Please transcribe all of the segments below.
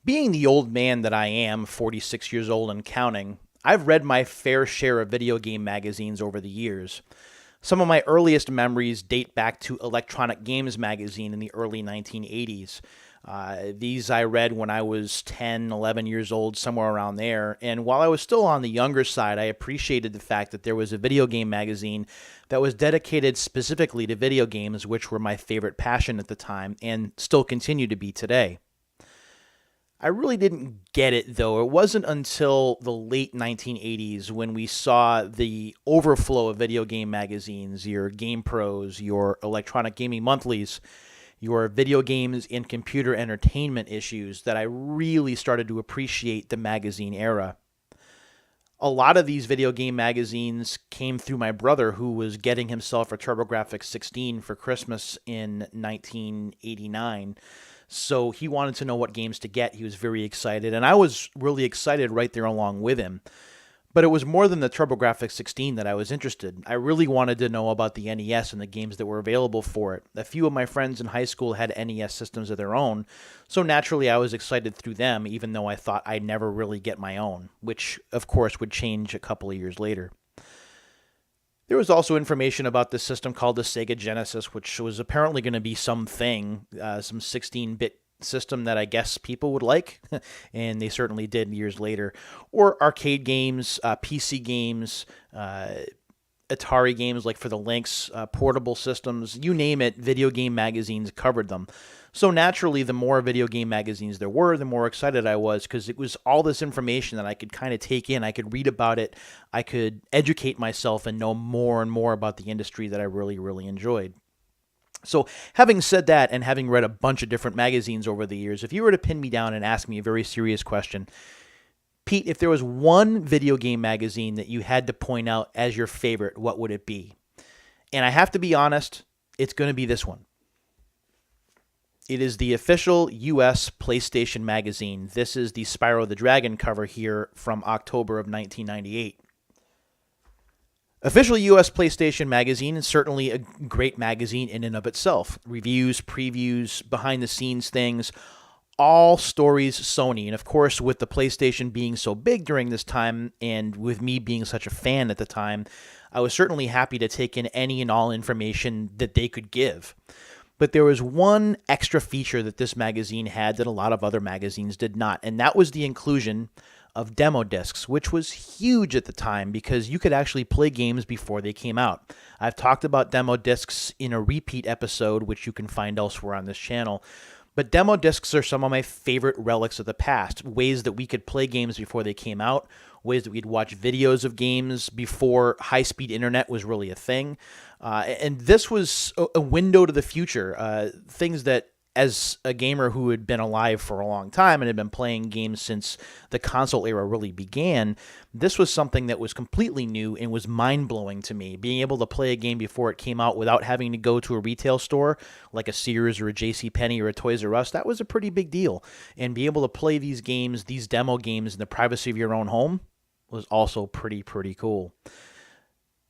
Being the old man that I am, 46 years old and counting, I've read my fair share of video game magazines over the years. Some of my earliest memories date back to Electronic Games magazine in the early 1980s. These I read when I was 10, 11 years old, somewhere around there. And while I was still on the younger side, I appreciated the fact that there was a video game magazine that was dedicated specifically to video games, which were my favorite passion at the time and still continue to be today. I really didn't get it though. It wasn't until the late 1980s when we saw the overflow of video game magazines, your Game Pros, your Electronic Gaming Monthlies, your video games and computer entertainment issues, that I really started to appreciate the magazine era. A lot of these video game magazines came through my brother, who was getting himself a TurboGrafx 16 for Christmas in 1989. So he wanted to know what games to get. He was very excited, and I was really excited right there along with him. But it was more than the TurboGrafx 16 that I was interested. I really wanted to know about the NES and the games that were available for it. A few of my friends in high school had NES systems of their own, so naturally I was excited through them, even though I thought I'd never really get my own, which of course would change a couple of years later. There was also information about this system called the Sega Genesis, which was apparently going to be something, some 16-bit system that I guess people would like, and they certainly did years later. Or arcade games, PC games, Atari games like for the Lynx, portable systems, you name it, video game magazines covered them. So naturally, the more video game magazines there were, the more excited I was, because it was all this information that I could kind of take in. I could read about it. I could educate myself and know more and more about the industry that I really, really enjoyed. So having said that, and having read a bunch of different magazines over the years, if you were to pin me down and ask me a very serious question, Pete, if there was one video game magazine that you had to point out as your favorite, what would it be? And I have to be honest, it's going to be this one. It is the official US PlayStation magazine. This is the Spyro the Dragon cover here from October of 1998. Official US PlayStation magazine is certainly a great magazine in and of itself. Reviews, previews, behind the scenes things, all stories Sony. And of course, with the PlayStation being so big during this time, and with me being such a fan at the time, I was certainly happy to take in any and all information that they could give. But there was one extra feature that this magazine had that a lot of other magazines did not, and that was the inclusion of demo discs, which was huge at the time because you could actually play games before they came out. I've talked about demo discs in a repeat episode, which you can find elsewhere on this channel. But demo discs are some of my favorite relics of the past, ways that we could play games before they came out, ways that we'd watch videos of games before high-speed internet was really a thing. And this was a window to the future, things that, as a gamer who had been alive for a long time and had been playing games since the console era really began, this was something that was completely new and was mind-blowing to me. Being able to play a game before it came out without having to go to a retail store like a Sears or a JCPenney or a Toys R Us, that was a pretty big deal. And be able to play these games, these demo games, in the privacy of your own home was also pretty cool.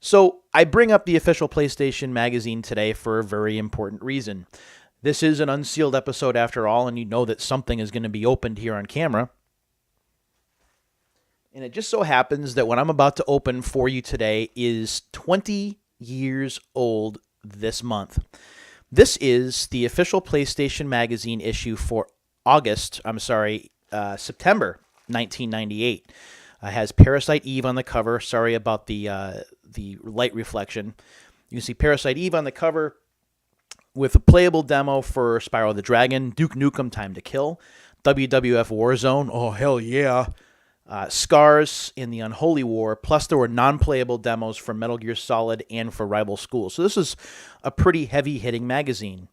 So I bring up the official PlayStation magazine today for a very important reason. This is an Unsealed episode after all, and you know that something is going to be opened here on camera. And it just so happens that what I'm about to open for you today is 20 years old this month. This is the official PlayStation magazine issue for September 1998. Has Parasite Eve on the cover. Sorry about the light reflection. You can see Parasite Eve on the cover with a playable demo for Spyro the Dragon, Duke Nukem Time to Kill, WWF Warzone, oh hell yeah, Scars in the Unholy War, plus there were non-playable demos for Metal Gear Solid and for Rival Schools. So this is a pretty heavy-hitting magazine.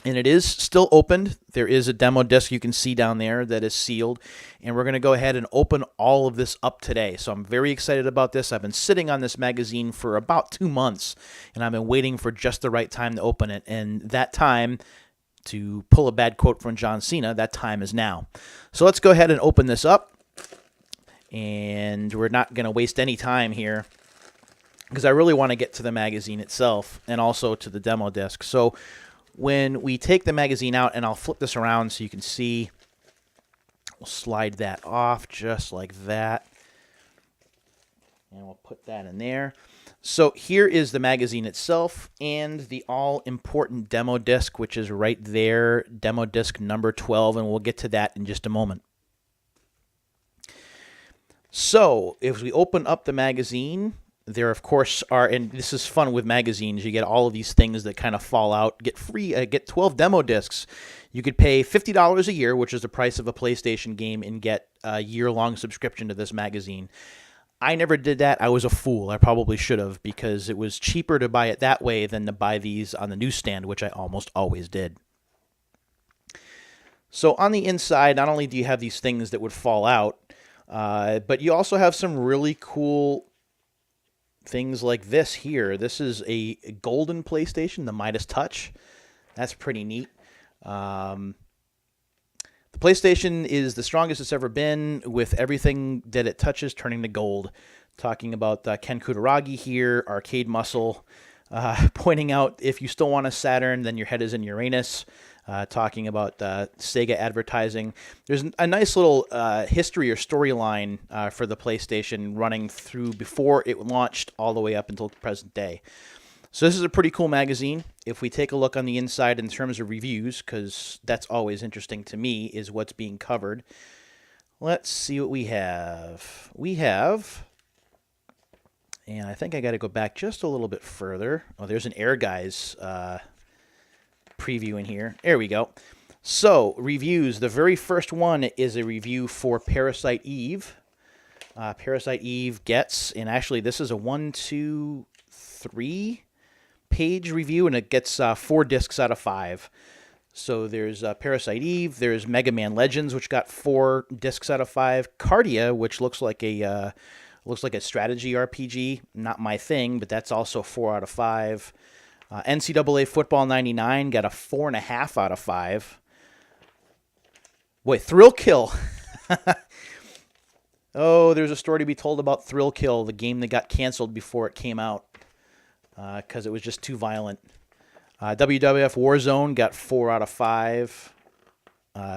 And it is still opened. There is a demo disc you can see down there that is sealed. And we're going to go ahead and open all of this up today. So I'm very excited about this. I've been sitting on this magazine for about 2 months. And I've been waiting for just the right time to open it. And that time, to pull a bad quote from John Cena, that time is now. So let's go ahead and open this up. And we're not going to waste any time here, because I really want to get to the magazine itself and also to the demo disc. So when we take the magazine out, and I'll flip this around so you can see We'll slide that off just like that. And we'll put that in there. So here is the magazine itself and the all-important demo disc, which is right there, demo disc number 12, and we'll get to that in just a moment. So if we open up the magazine, there, of course, are, and this is fun with magazines, you get all of these things that kind of fall out. Get free, get 12 demo discs. You could pay $50 a year, which is the price of a PlayStation game, and get a year-long subscription to this magazine. I never did that. I was a fool. I probably should have, because it was cheaper to buy it that way than to buy these on the newsstand, which I almost always did. So on the inside, not only do you have these things that would fall out, but you also have some really cool things like this here. This is a golden PlayStation, the Midas Touch. That's pretty neat. The PlayStation is the strongest it's ever been, with everything that it touches turning to gold. Talking about Ken Kutaragi here, Arcade Muscle, pointing out if you still want a Saturn, then your head is in Uranus. Talking about Sega advertising. There's a nice little history or storyline for the PlayStation running through before it launched all the way up until the present day. So this is a pretty cool magazine. If we take a look on the inside in terms of reviews, because that's always interesting to me, is what's being covered. Let's see what we have. We have, and I think I got to go back just a little bit further. Oh, there's an Air Guys preview in here. There we go. So, reviews. The very first one is a review for Parasite Eve. Parasite Eve gets, and actually this is a 1, 2, 3 page review, and it gets 4 discs out of 5. So there's Parasite Eve, there's Mega Man Legends, which got 4 discs out of 5. Cardia, which looks like a strategy RPG, not my thing, but that's also 4 out of 5. NCAA Football 99 got a 4.5 out of 5. Wait, Thrill Kill. Oh, there's a story to be told about Thrill Kill, the game that got canceled before it came out because it was just too violent. WWF Warzone got 4 out of 5.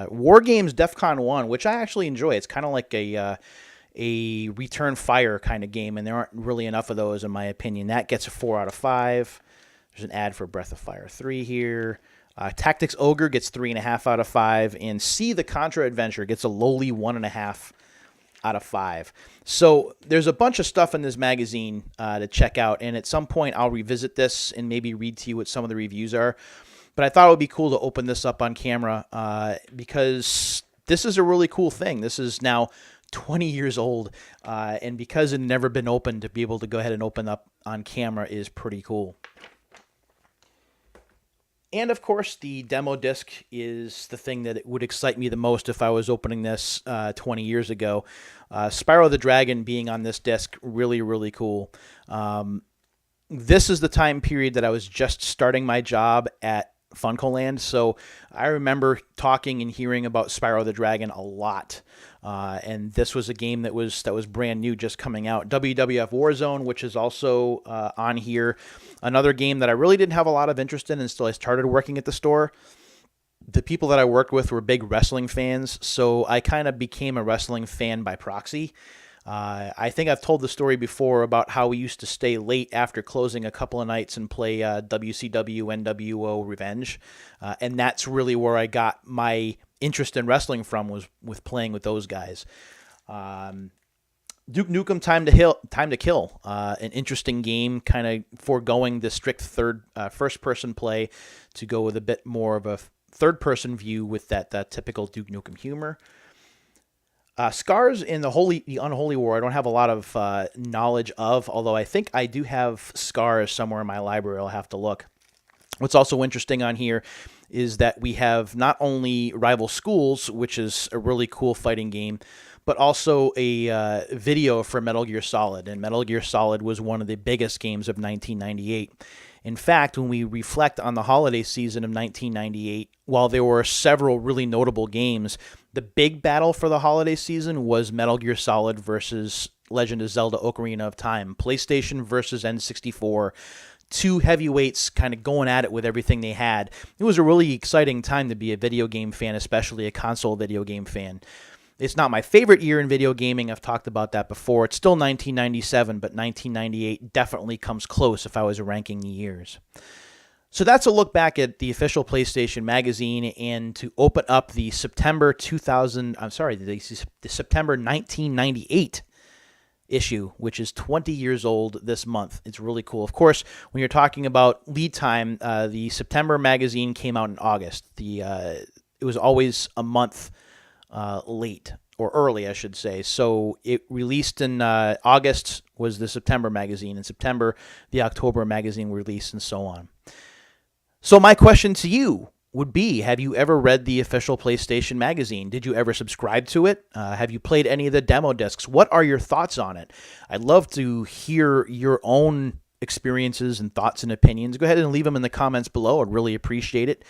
War Games DEFCON 1, which I actually enjoy. It's kind of like a Return Fire kind of game, and there aren't really enough of those, in my opinion. That gets a 4 out of 5. There's an ad for Breath of Fire 3 here. Tactics Ogre gets 3.5 out of 5. And See the Contra Adventure gets a lowly 1.5 out of 5. So there's a bunch of stuff in this magazine to check out, and at some point I'll revisit this and maybe read to you what some of the reviews are. But I thought it would be cool to open this up on camera because this is a really cool thing. This is now 20 years old, and because it had never been opened, to be able to go ahead and open up on camera is pretty cool. And, of course, the demo disc is the thing that would excite me the most if I was opening this 20 years ago. Spyro the Dragon being on this disc, really, really cool. This is the time period that I was just starting my job at Funcoland, so I remember talking and hearing about Spyro the Dragon a lot. And this was a game that was brand new, just coming out. WWF Warzone, which is also on here. Another game that I really didn't have a lot of interest in until I started working at the store. The people that I worked with were big wrestling fans, so I kind of became a wrestling fan by proxy. I think I've told the story before about how we used to stay late after closing a couple of nights and play WCW NWO Revenge. And that's really where I got my interest in wrestling from, was with playing with those guys. Duke Nukem Time to Kill, an interesting game, kind of foregoing the strict first-person play to go with a bit more of a third-person view with that typical Duke Nukem humor. Scars in the Unholy War, I don't have a lot of knowledge of, although I think I do have Scars somewhere in my library. I'll have to look. What's also interesting on here is that we have not only Rival Schools, which is a really cool fighting game, but also a video for Metal Gear Solid. And Metal Gear Solid was one of the biggest games of 1998. In fact, when we reflect on the holiday season of 1998, while there were several really notable games, the big battle for the holiday season was Metal Gear Solid versus Legend of Zelda Ocarina of Time. PlayStation versus N64. Two heavyweights kind of going at it with everything they had. It was a really exciting time to be a video game fan, especially a console video game fan. It's not my favorite year in video gaming. I've talked about that before. It's still 1997, but 1998 definitely comes close if I was ranking the years. So that's a look back at the official PlayStation magazine, and to open up the September 1998 issue, which is 20 years old this month. It's really cool. Of course, when you're talking about lead time, the September magazine came out in August. It was always a month late, or early, I should say. So it released in August was the September magazine. In September, the October magazine released, and so on. So my question to you would be, have you ever read the official PlayStation magazine? Did you ever subscribe to it? Have you played any of the demo discs? What are your thoughts on it? I'd love to hear your own experiences and thoughts and opinions. Go ahead and leave them in the comments below. I'd really appreciate it.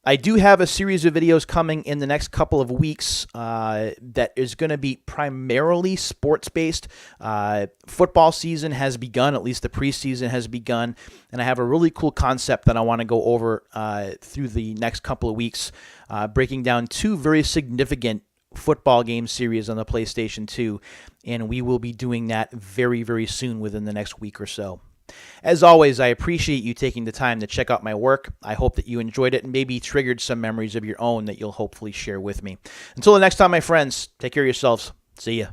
I do have a series of videos coming in the next couple of weeks that is going to be primarily sports-based. Football season has begun, at least the preseason has begun, and I have a really cool concept that I want to go over through the next couple of weeks, breaking down two very significant football game series on the PlayStation 2, and we will be doing that very, very soon within the next week or so. As always, I appreciate you taking the time to check out my work. I hope that you enjoyed it and maybe triggered some memories of your own that you'll hopefully share with me. Until the next time, my friends, take care of yourselves. See ya.